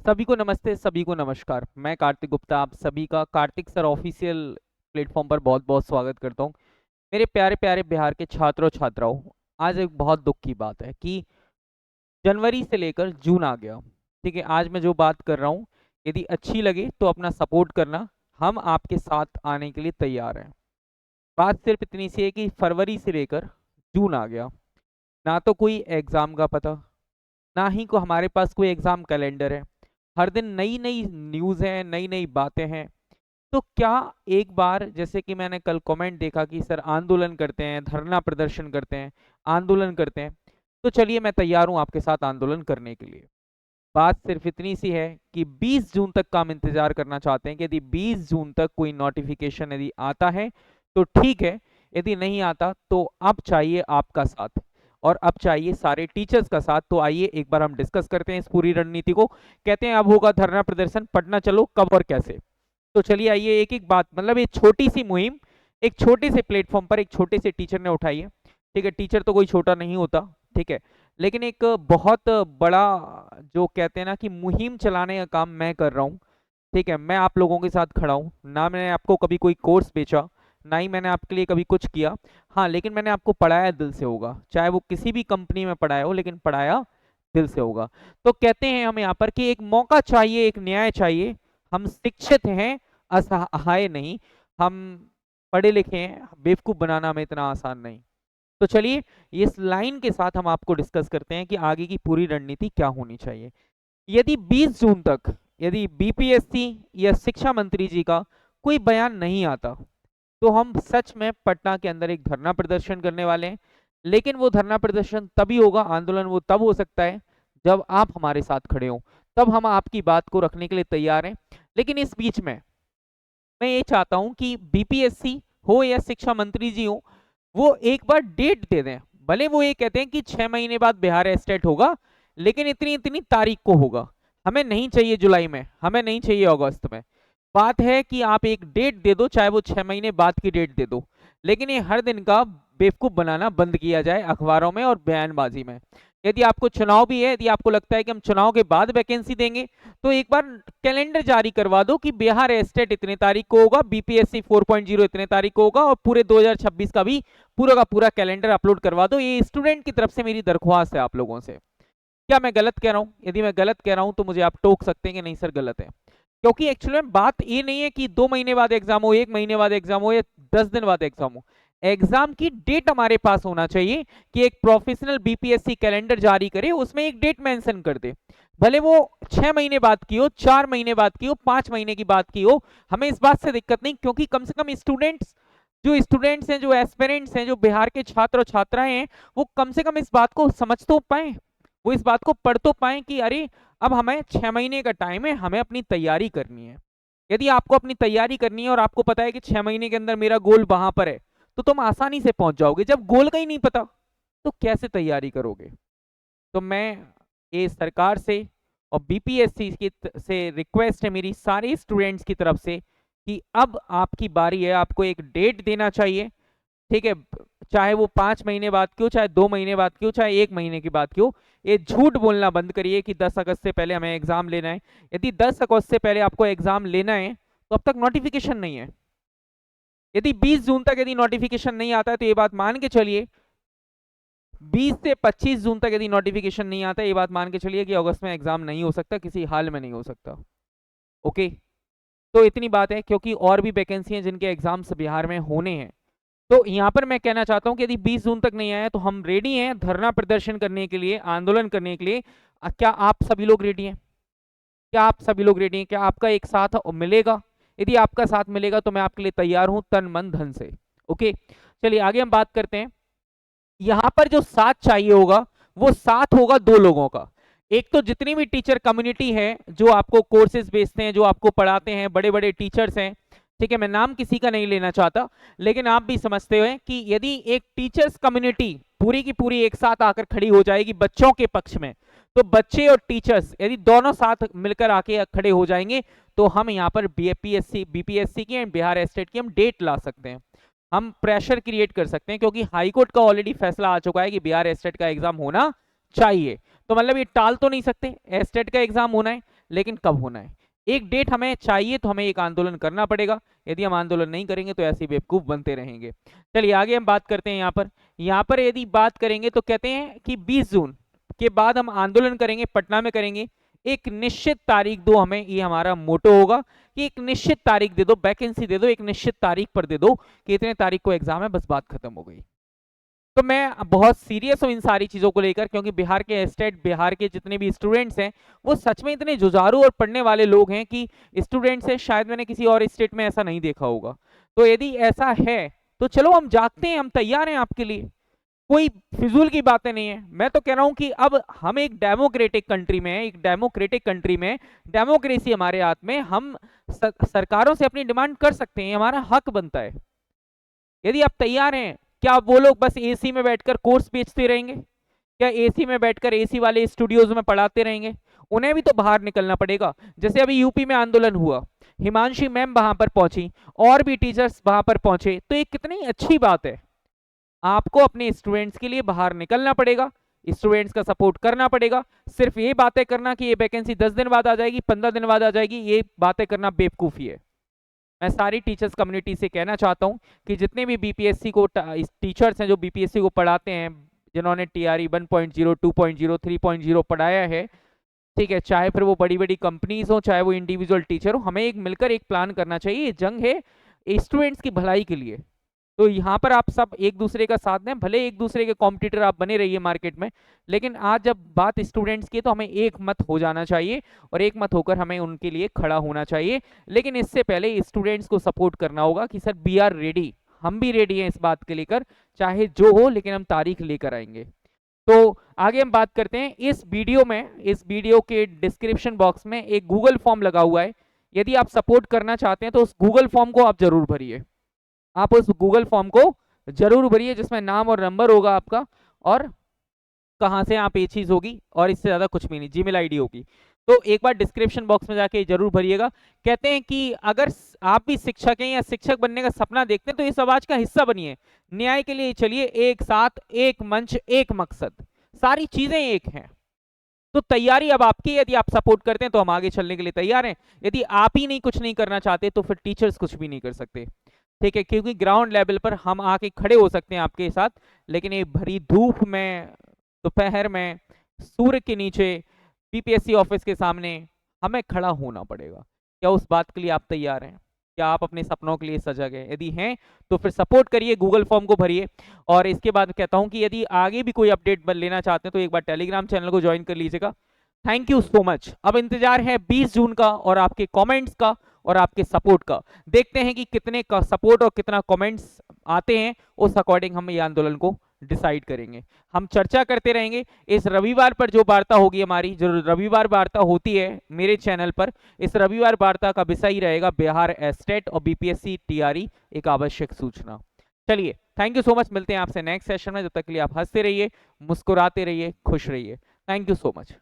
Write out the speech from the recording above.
सभी को नमस्ते, सभी को नमस्कार। मैं कार्तिक गुप्ता आप सभी का कार्तिक सर ऑफिशियल प्लेटफॉर्म पर बहुत बहुत स्वागत करता हूं। मेरे प्यारे प्यारे बिहार के छात्रों छात्राओं, आज एक बहुत दुख की बात है कि जनवरी से लेकर जून आ गया। ठीक है, आज मैं जो बात कर रहा हूं, यदि अच्छी लगे तो अपना सपोर्ट करना। हम आपके साथ आने के लिए तैयार हैं। बात सिर्फ इतनी सी है कि फरवरी से लेकर जून आ गया, ना तो कोई एग्जाम का पता, ना ही को हमारे पास कोई एग्जाम कैलेंडर है। हर दिन नई नई न्यूज़ है, नई नई बातें हैं। तो क्या एक बार, जैसे कि मैंने कल कमेंट देखा कि सर आंदोलन करते हैं, धरना प्रदर्शन करते हैं, आंदोलन करते हैं, तो चलिए मैं तैयार हूं आपके साथ आंदोलन करने के लिए। बात सिर्फ इतनी सी है कि 20 जून तक का हम इंतजार करना चाहते हैं कि यदि 20 जून तक कोई नोटिफिकेशन यदि आता है तो ठीक है, यदि नहीं आता तो अब चाहिए आपका साथ और अब चाहिए सारे टीचर्स का साथ। तो आइए एक बार हम डिस्कस करते हैं इस पूरी रणनीति को। कहते हैं अब होगा धरना प्रदर्शन, पढ़ना चलो कब और कैसे। तो चलिए आइए एक एक बात, मतलब एक छोटी सी मुहिम एक छोटे से प्लेटफॉर्म पर एक छोटे से टीचर ने उठाई है। ठीक है, टीचर तो कोई छोटा नहीं होता, ठीक है, लेकिन एक बहुत बड़ा, जो कहते हैं ना कि मुहिम चलाने का काम मैं कर रहा हूँ। ठीक है, मैं आप लोगों के साथ खड़ा हूँ ना, मैंने आपको कभी कोई कोर्स बेचा, ना ही मैंने आपके लिए कभी कुछ किया। हाँ, लेकिन मैंने आपको पढ़ाया दिल से होगा, चाहे वो किसी भी कंपनी में पढ़ाया हो, लेकिन पढ़ाया दिल से होगा। तो कहते हैं हम यहाँ पर कि एक मौका चाहिए, एक न्याय चाहिए। हम शिक्षित हैं, असहाय नहीं। हम पढ़े लिखे हैं, बेवकूफ बनाना हमें इतना आसान नहीं। तो चलिए इस लाइन के साथ हम आपको डिस्कस करते हैं कि आगे की पूरी रणनीति क्या होनी चाहिए। यदि 20 जून तक यदि बीपीएससी या शिक्षा मंत्री जी का कोई बयान नहीं आता तो हम सच में पटना के अंदर एक धरना प्रदर्शन करने वाले हैं। लेकिन वो धरना प्रदर्शन तभी होगा, आंदोलन वो तब हो सकता है जब आप हमारे साथ खड़े हो, तब हम आपकी बात को रखने के लिए तैयार हैं। लेकिन इस बीच में मैं ये चाहता हूं कि बीपीएससी हो या शिक्षा मंत्री जी हो, वो एक बार डेट दे दें। भले वो ये कहते हैं कि 6 महीने बाद बिहार एस्टेट होगा, लेकिन इतनी इतनी तारीख को होगा। हमें नहीं चाहिए जुलाई में, हमें नहीं चाहिए अगस्त में। बात है कि आप एक डेट दे दो, चाहे वो 6 महीने बाद की डेट दे दो, लेकिन ये हर दिन का बेवकूफ बनाना बंद किया जाए अखबारों में और बयानबाजी में। यदि आपको चुनाव भी है, यदि आपको लगता है कि हम चुनाव के बाद वैकेंसी देंगे, तो एक बार कैलेंडर जारी करवा दो कि बिहार एस्टेट इतने तारीख को होगा, बीपीएससी 4.0 इतने तारीख को होगा, और पूरे 2026 का भी पूरा का पूरा कैलेंडर अपलोड करवा दो। ये स्टूडेंट की तरफ से मेरी दरख्वास्त है आप लोगों से। क्या मैं गलत कह रहा हूं? यदि मैं गलत कह रहा हूं तो मुझे आप टोक सकते हैं कि नहीं सर गलत है। क्योंकि एक्चुअली में बात ये नहीं है कि 2 महीने बाद एग्जाम हो, 1 महीने बाद एग्जाम हो, या 10 दिन बाद एग्जाम हो। एग्जाम की डेट हमारे पास होना चाहिए कि एक प्रोफेशनल बीपीएससी कैलेंडर जारी करे, उसमें एक डेट मेंशन कर दे। भले वो 6 महीने बाद की हो, 4 महीने बाद की हो, 5 महीने की बात की हो, हमें इस बात से दिक्कत नहीं। क्योंकि कम से कम स्टूडेंट्स हैं, जो एस्पिरेंट्स हैं, जो बिहार के छात्र और छात्राएं हैं, वो कम से कम इस बात को समझ तो पाए, वो इस बात को पढ़ तो पाए कि अरे अब हमें 6 महीने का टाइम है, हमें अपनी तैयारी करनी है। यदि आपको अपनी तैयारी करनी है और आपको पता है कि 6 महीने के अंदर मेरा गोल वहां पर है, तो तुम आसानी से पहुंच जाओगे। जब गोल का ही नहीं पता तो कैसे तैयारी करोगे? तो मैं ये सरकार से और बीपीएससी की से रिक्वेस्ट है मेरी सारे स्टूडेंट्स की तरफ से कि अब आपकी बारी है, आपको एक डेट देना चाहिए। ठीक है, चाहे वो 5 महीने बाद की हो, चाहे 2 महीने बाद की हो, चाहे 1 महीने की बात की हो। ये झूठ बोलना बंद करिए कि 10 अगस्त से पहले हमें एग्जाम लेना है। यदि 10 अगस्त से पहले आपको एग्जाम लेना है तो अब तक नोटिफिकेशन नहीं है। यदि 20 जून तक यदि नोटिफिकेशन नहीं आता है तो ये बात मान के चलिए, 20 से 25 जून तक यदि नोटिफिकेशन नहीं आता है, ये बात मान के चलिए कि अगस्त में एग्जाम नहीं हो सकता, किसी हाल में नहीं हो सकता। ओके, तो इतनी बात है, क्योंकि और भी वैकेंसी हैं जिनके एग्जाम्स बिहार में होने हैं। तो यहाँ पर मैं कहना चाहता हूँ कि यदि 20 जून तक नहीं आया तो हम रेडी हैं धरना प्रदर्शन करने के लिए, आंदोलन करने के लिए। क्या आप सभी लोग रेडी हैं? क्या आप सभी लोग रेडी हैं? क्या आपका एक साथ मिलेगा? यदि आपका साथ मिलेगा तो मैं आपके लिए तैयार हूं तन मन धन से। ओके, चलिए आगे हम बात करते हैं। यहाँ पर जो साथ चाहिए होगा, वो साथ होगा 2 लोगों का। एक तो जितनी भी टीचर कम्युनिटी है जो आपको कोर्सेज बेचते हैं, जो आपको पढ़ाते हैं, बड़े बड़े टीचर्स हैं। ठीक है, मैं नाम किसी का नहीं लेना चाहता, लेकिन आप भी समझते हो कि यदि एक टीचर्स कम्युनिटी पूरी की पूरी एक साथ आकर खड़ी हो जाएगी बच्चों के पक्ष में, तो बच्चे और टीचर्स यदि दोनों साथ मिलकर आके खड़े हो जाएंगे, तो हम यहाँ पर बीपीएससी की एंड बिहार एस्टेट की हम डेट ला सकते हैं, हम प्रेशर क्रिएट कर सकते हैं। क्योंकि हाईकोर्ट का ऑलरेडी फैसला आ चुका है कि बिहार एस्टेट का एग्जाम होना चाहिए। तो मतलब ये टाल तो नहीं सकते, एस्टेट का एग्जाम होना है। लेकिन कब होना है, एक डेट हमें चाहिए, तो हमें एक आंदोलन करना पड़ेगा। यदि हम आंदोलन नहीं करेंगे तो ऐसे बेवकूफ बनते रहेंगे। चलिए आगे हम बात करते हैं। यहाँ पर यदि बात करेंगे तो कहते हैं कि 20 जून के बाद हम आंदोलन करेंगे, पटना में करेंगे। एक निश्चित तारीख दो हमें, ये हमारा मोटो होगा कि एक निश्चित तारीख दे दो, वैकेंसी दे दो, एक निश्चित तारीख पर दे दो कि इतने तारीख को एग्जाम है, बस बात खत्म हो गई। तो मैं बहुत सीरियस हूँ इन सारी चीज़ों को लेकर, क्योंकि बिहार के स्टेट, बिहार के जितने भी स्टूडेंट्स हैं वो सच में इतने जुझारू और पढ़ने वाले लोग हैं कि स्टूडेंट्स हैं, शायद मैंने किसी और स्टेट में ऐसा नहीं देखा होगा। तो यदि ऐसा है तो चलो हम जागते हैं, हम तैयार हैं आपके लिए, कोई फिजूल की बातें नहीं है। मैं तो कह रहा हूं कि अब हम एक डेमोक्रेटिक कंट्री में, एक डेमोक्रेटिक कंट्री में, डेमोक्रेसी हमारे हाथ में, हम सरकारों से अपनी डिमांड कर सकते हैं, हमारा हक बनता है। यदि आप तैयार हैं, क्या वो लोग बस एसी में बैठकर कोर्स बेचते रहेंगे? क्या एसी में बैठकर एसी वाले स्टूडियोज में पढ़ाते रहेंगे? उन्हें भी तो बाहर निकलना पड़ेगा। जैसे अभी यूपी में आंदोलन हुआ, हिमांशी मैम वहां पर पहुंची और भी टीचर्स वहां पर पहुंचे, तो ये कितनी अच्छी बात है। आपको अपने स्टूडेंट्स के लिए बाहर निकलना पड़ेगा, स्टूडेंट्स का सपोर्ट करना पड़ेगा। सिर्फ ये बातें करना कि ये वैकेंसी 10 दिन बाद आ जाएगी, 15 दिन बाद आ जाएगी, ये बातें करना बेवकूफ़ी है। मैं सारी टीचर्स कम्युनिटी से कहना चाहता हूं कि जितने भी बीपीएससी को टीचर्स हैं, जो बीपीएससी को पढ़ाते हैं, जिन्होंने टीआरई 1.0, 2.0, 3.0 पढ़ाया है, ठीक है, चाहे फिर वो बड़ी बड़ी कंपनीज हो, चाहे वो इंडिविजुअल टीचर हो, हमें एक मिलकर एक प्लान करना चाहिए। ये जंग है स्टूडेंट्स की भलाई के लिए। तो यहाँ पर आप सब एक दूसरे का साथ दें, भले एक दूसरे के कॉम्पिटिटर आप बने रहिए मार्केट में, लेकिन आज जब बात स्टूडेंट्स की, तो हमें एक मत हो जाना चाहिए और एक मत होकर हमें उनके लिए खड़ा होना चाहिए। लेकिन इससे पहले स्टूडेंट्स को सपोर्ट करना होगा कि सर वी आर रेडी, हम भी रेडी हैं इस बात के लेकर, चाहे जो हो, लेकिन हम तारीख लेकर आएंगे। तो आगे हम बात करते हैं। इस वीडियो के डिस्क्रिप्शन बॉक्स में एक गूगल फॉर्म लगा हुआ है। यदि आप सपोर्ट करना चाहते हैं तो उस गूगल फॉर्म को आप जरूर भरिए। आप उस गूगल फॉर्म को जरूर भरिए, जिसमें नाम और नंबर होगा आपका, और कहां से आप ये चीज होगी, और इससे ज्यादा कुछ भी नहीं, जीमेल आईडी होगी। तो एक बार डिस्क्रिप्शन बॉक्स में जाके जरूर भरिएगा। कहते हैं कि अगर आप भी शिक्षक हैं या शिक्षक बनने का सपना देखते हैं तो इस समाज का हिस्सा बनिए, न्याय के लिए चलिए एक साथ, एक मंच, एक मकसद, सारी चीजें एक हैं। तो तैयारी अब आपकी है। यदि आप सपोर्ट करते हैं तो हम आगे चलने के लिए तैयार हैं। यदि आप ही नहीं कुछ नहीं करना चाहते तो फिर टीचर्स कुछ भी नहीं कर सकते, ठीक है, क्योंकि ग्राउंड लेवल पर हम आके खड़े हो सकते हैं आपके साथ, लेकिन ये भरी धूप में, दोपहर में, सूर्य के नीचे, बीपीएससी ऑफिस के सामने हमें खड़ा होना पड़ेगा। क्या उस बात के लिए आप तैयार हैं? क्या आप अपने सपनों के लिए सजग हैं? यदि हैं तो फिर सपोर्ट करिए, गूगल फॉर्म को भरिए। और इसके बाद कहता हूं कि यदि आगे भी कोई अपडेट लेना चाहते हैं तो एक बार टेलीग्राम चैनल को ज्वाइन कर लीजिएगा। Thank you so much. अब इंतजार है 20 जून का और आपके कमेंट्स का और आपके सपोर्ट का। देखते हैं कि कितने का सपोर्ट और कितना कमेंट्स आते हैं, उस अकॉर्डिंग हम ये आंदोलन को डिसाइड करेंगे। हम चर्चा करते रहेंगे। इस रविवार पर जो वार्ता होगी हमारी, जो रविवार वार्ता होती है मेरे चैनल पर, इस रविवार वार्ता का विषय ही रहेगा बिहार एस्टेट और बीपीएससी टीआरई एक आवश्यक सूचना। चलिए, थैंक यू सो मच। मिलते हैं आपसे नेक्स्ट सेशन में। जब तक के लिए आप हंसते रहिए, मुस्कुराते रहिए, खुश रहिए। Thank you so much.